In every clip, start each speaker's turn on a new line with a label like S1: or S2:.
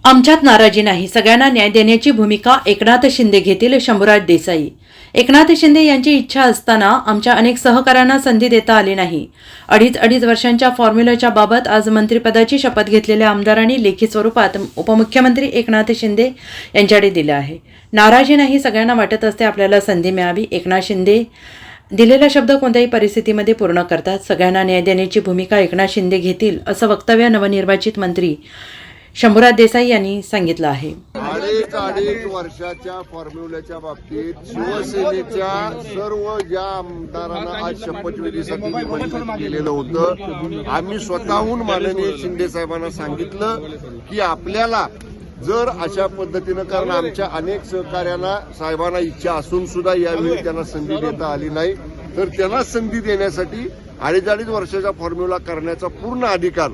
S1: आमच्यात नाराजी नाही, सगळ्यांना न्याय देण्याची भूमिका एकनाथ शिंदे घेतील. शंभूराज देसाई. एकनाथ शिंदे यांची इच्छा असताना आमच्या अनेक सहकाऱ्यांना संधी देता आली नाही. अडीच वर्षांच्या फॉर्म्युलाच्या बाबत आज मंत्रिपदाची शपथ घेतलेल्या आमदारांनी लेखी स्वरूपात उपमुख्यमंत्री एकनाथ शिंदे यांच्याकडे दिलं आहे. नाराजी नाही, सगळ्यांना वाटत असते आपल्याला संधी मिळावी. एकनाथ शिंदे दिलेला शब्द कोणत्याही परिस्थितीमध्ये पूर्ण करतात. सगळ्यांना न्याय देण्याची भूमिका एकनाथ शिंदे घेतील, असं वक्तव्य नवनिर्वाचित मंत्री शंभूराज देसाई यांनी सांगितलं आहे.
S2: अडीच वर्षाच्या फॉर्म्युल्याच्या बाबतीत शिवसेनेच्या सर्व ज्या आमदारांना आज शपथविधीसाठी निमंत्रित केलेलं होतं, आम्ही स्वतःहून माननीय शिंदे साहेबांना सांगितलं की आपल्याला जर अशा पद्धतीनं, कारण आमच्या अनेक सहकार्यांना साहेबांना इच्छा असून सुद्धा यावेळी त्यांना संधी देता आली नाही, तर त्यांना संधी देण्यासाठी अडीच वर्षाचा फॉर्म्युला करण्याचा पूर्ण अधिकार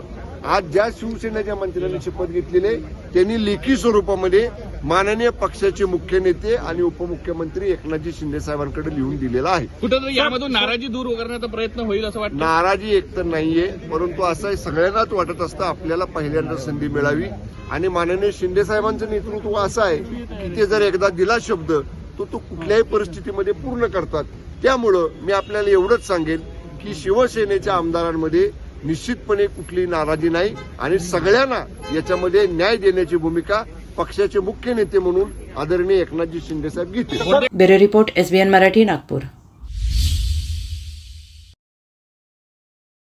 S2: आज ज्या शिवसेनेच्या मंत्र्यांनी शपथ घेतलेले त्यांनी लेखी स्वरूपामध्ये माननीय पक्षाचे मुख्य नेते आणि उपमुख्यमंत्री एकनाथजी शिंदे साहेबांकडे लिहून दिलेला आहे.
S3: कुठेतरी यामधून नाराजी दूर करण्याचा प्रयत्न होईल असं वाटतं?
S2: नाराजी एकतर नाहीये, परंतु असं सगळ्यांनाच वाटत असतं आपल्याला पहिल्यांदा संधी मिळावी आणि माननीय शिंदे साहेबांचं नेतृत्व असं आहे की ते जर एकदा दिला शब्द तो कुठल्याही परिस्थितीमध्ये पूर्ण करतात. त्यामुळं मी आपल्याला एवढंच सांगेन की शिवसेनेच्या आमदारांमध्ये निश्चितपणे कुठली नाराजी नाही आणि सगळ्यांना याच्यामध्ये न्याय देण्याची भूमिका पक्षाचे मुख्य नेते म्हणून आदरणीय एकनाथजी शिंदे साहेब घेतील.
S1: Bureau report, SBN Marathi, Nagpur.